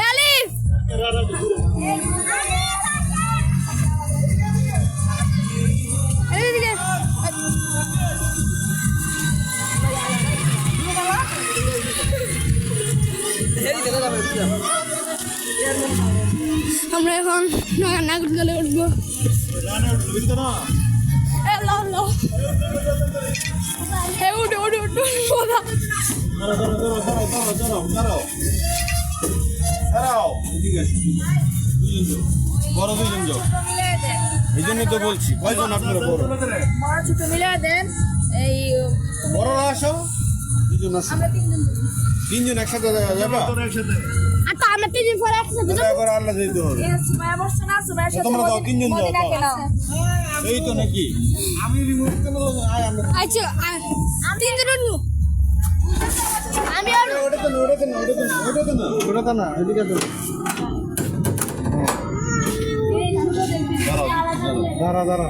Elif. আমরা এখন নাগরদোলায় উঠবো। উঠে উঠে উঠে বড় দুইজন যাও, এই জন্যই তো বলছি কয়জন আপনারা বড় বড় ছোট মিলে দেন। এই বড়রা আসো, দুজন আসো, তিনজন একসাথে যাবা। আর তো আমরা তিন দিন পরে একসাথে দয়া করে আল্লাহ যেতে হবে। তোমরা যাও, তিনজন যাও তো। এই তো নাকি আমি রিমোট কেন আয় আমরা আচ্ছা তিনজন উঠবো। আমি আর ওটা না এদিকে তো দাঁড়া